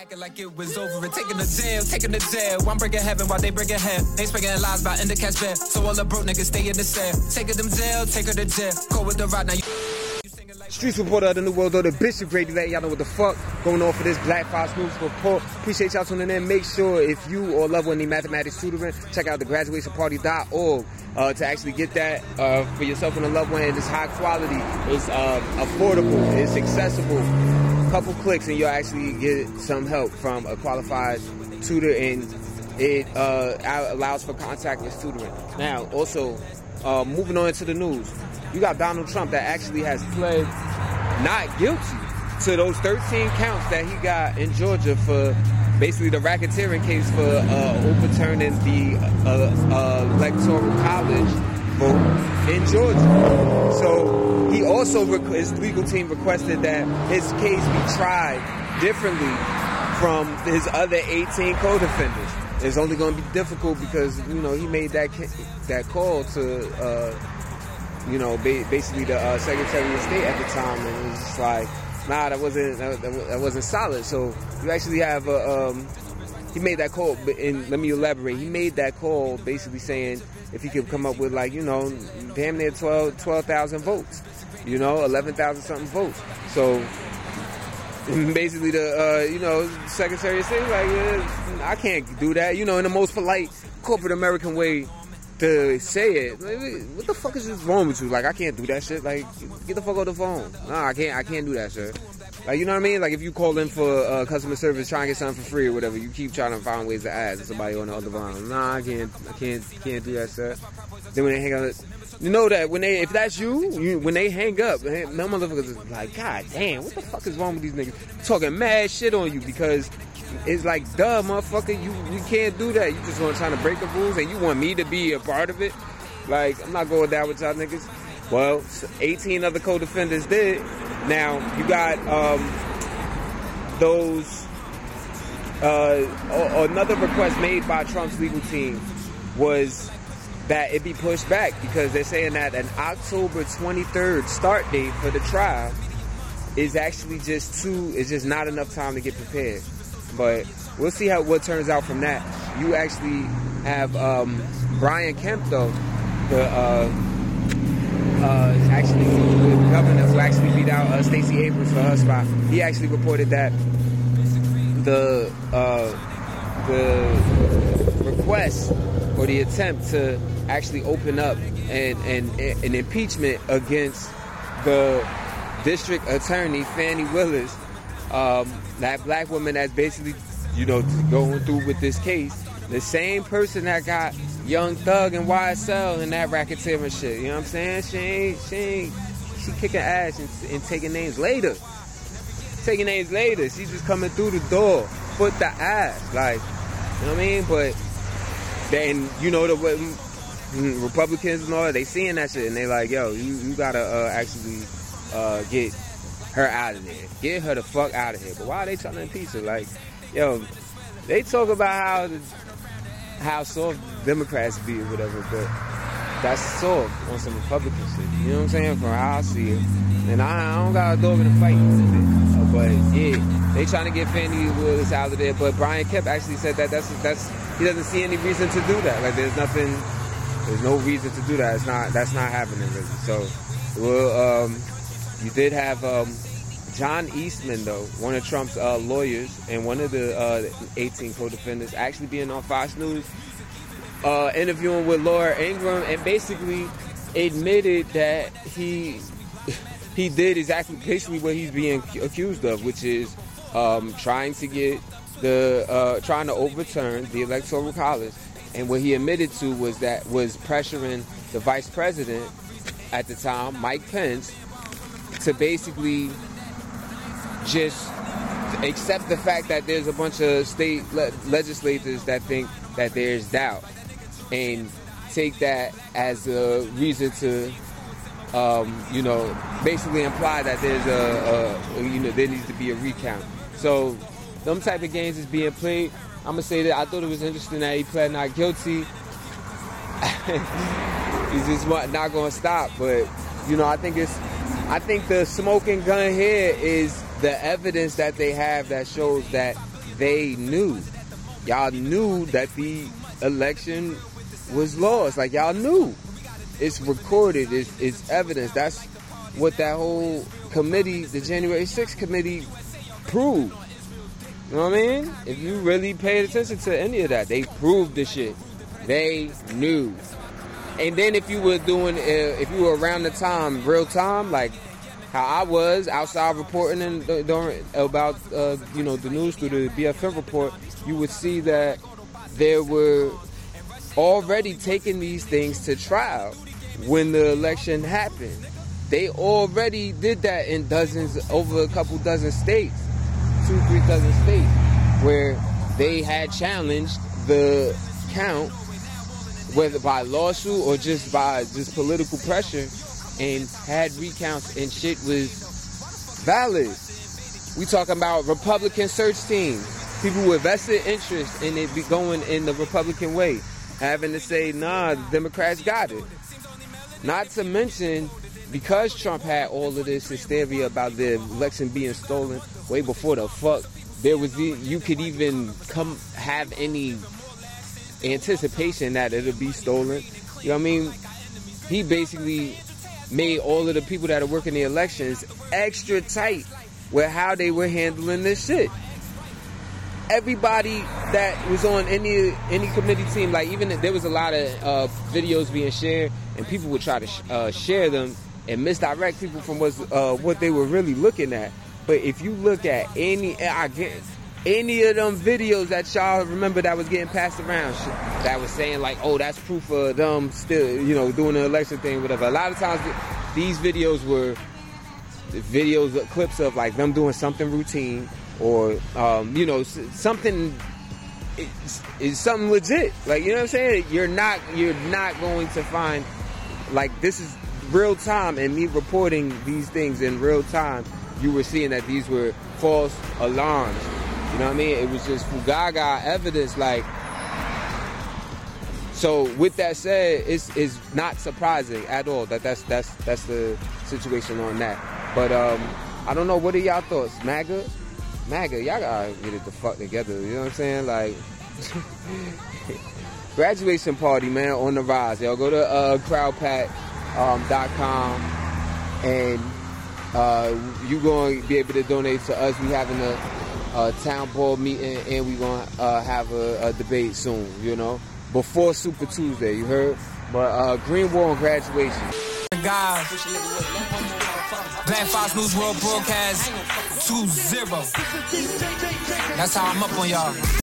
acting like it was over and taking the jail. I'm breaking heaven while they breaking hell. They speaking lies about in the cash bed. So all the broke niggas stay in the cell. Take her to jail. Go with the ride now. Streets reporter of the New World Order, Bishop Grady, letting y'all know what the fuck going on for this Black Fox News Report. Appreciate y'all tuning in. Make sure if you or loved one need mathematics tutoring, check out the graduationparty.org to actually get that for yourself and a loved one. It's high quality, it's affordable, it's accessible. Couple clicks and you'll actually get some help from a qualified tutor, and it allows for contactless tutoring. Now, also, moving on into the news. You got Donald Trump that actually has pled not guilty to those 13 counts that he got in Georgia for basically the racketeering case for overturning the electoral college vote in Georgia. So he also, his legal team requested that his case be tried differently from his other 18 co-defendants. It's only going to be difficult because, you know, he made that call to... basically the Secretary of State at the time, and it was just like, nah, that wasn't solid. So you actually have he made that call, and let me elaborate. He made that call basically saying if he could come up with damn near 12,000 votes, 11,000 something votes. So basically the Secretary of State was like, yeah, I can't do that, in the most polite corporate American way to say it. What the fuck is this wrong with you? Like, I can't do that shit. Like, get the fuck off the phone. Nah, I can't do that shit. Like, you know what I mean? Like, if you call in for customer service, trying to get something for free or whatever, you keep trying to find ways to ask somebody on the other line. Nah, I can't do that shit. Then when they hang up, you know that if that's you, when they hang up, no motherfuckers is like, God damn, what the fuck is wrong with these niggas? Talking mad shit on you because it's like, duh, motherfucker, you can't do that. You just want trying to break the rules and you want me to be a part of it? Like, I'm not going down with y'all niggas. Well, 18 other co-defendants did. Now, you got another request made by Trump's legal team was that it be pushed back because they're saying that an October 23rd start date for the trial is actually just not enough time to get prepared. But we'll see what turns out from that. You actually have Brian Kemp, though, the governor who actually beat out Stacey Abrams for her spot. He actually reported that the request or the attempt to actually open up an impeachment against the district attorney Fannie Willis, that black woman that's basically, going through with this case, the same person that got Young Thug and YSL and that racketeering shit. You know what I'm saying? She kicking ass and taking names later. She's just coming through the door, foot the ass, like, you know what I mean? But then the Republicans and all that, they seeing that shit and they like, yo, you gotta actually get her out of there. Get her the fuck out of here. But why are they trying to impeach her? Like, yo, they talk about how soft Democrats be or whatever, but that's soft on some Republican shit. You know what I'm saying? From how I see it. And I don't got a dog in the fight. But yeah, they trying to get Fannie Willis out of there. But Brian Kemp actually said that he doesn't see any reason to do that. Like, there's no reason to do that. That's not happening really. So, well, you did have John Eastman, though, one of Trump's lawyers and one of the 18 co-defendants, actually being on Fox News, interviewing with Laura Ingraham, and basically admitted that he did basically what he's being accused of, which is trying to overturn the Electoral College. And what he admitted to was pressuring the vice president at the time, Mike Pence, to basically just accept the fact that there's a bunch of state legislators that think that there's doubt and take that as a reason to, basically imply that there's there needs to be a recount. So them type of games is being played. I'm gonna say that I thought it was interesting that he pled not guilty. He's just not gonna stop, but I think the smoking gun here is the evidence that they have that shows that they knew. Y'all knew that the election was lost. Like, y'all knew. It's recorded. It's evidence. That's what that whole committee, the January 6th committee, proved. You know what I mean? If you really paid attention to any of that, they proved the shit. They knew. And then if you were around the time, real time, like how I was outside reporting about the news through the BFN Report, you would see that there were already taking these things to trial when the election happened. They already did that in over a couple dozen states, 2-3 dozen states, where they had challenged the count, whether by lawsuit or just by political pressure, and had recounts and shit was valid. We talking about Republican search teams, people with vested interest in it be going in the Republican way, having to say, nah, the Democrats got it. Not to mention, because Trump had all of this hysteria about the election being stolen way before the fuck you could even have any anticipation that it'll be stolen. You know what I mean? He basically made all of the people that are working the elections extra tight with how they were handling this shit. Everybody that was on any committee team, like even there was a lot of videos being shared, and people would try to share them and misdirect people from what they were really looking at. But if you look at any of them videos that y'all remember that was getting passed around, that was saying like, oh, that's proof of them still, doing the election thing, whatever. A lot of times these videos were clips of like them doing something routine, or something is something legit. Like, you know what I'm saying? You're not going to find, like, this is real time, and me reporting these things in real time, you were seeing that these were false alarms. You know what I mean? It was just fugaga evidence. Like, so with that said, it's not surprising at all that that's the situation on that. But I don't know. What are y'all thoughts? MAGA, y'all gotta get it the fuck together. You know what I'm saying? Like, graduation party, man, on the rise. Y'all go to crowdpack.com and you're going to be able to donate to us. We having a town board meeting, and we're going to have a debate soon, before Super Tuesday, you heard? But Green War on graduation. Guys, Black Fox News World Broadcast 2-0. That's how I'm up on y'all.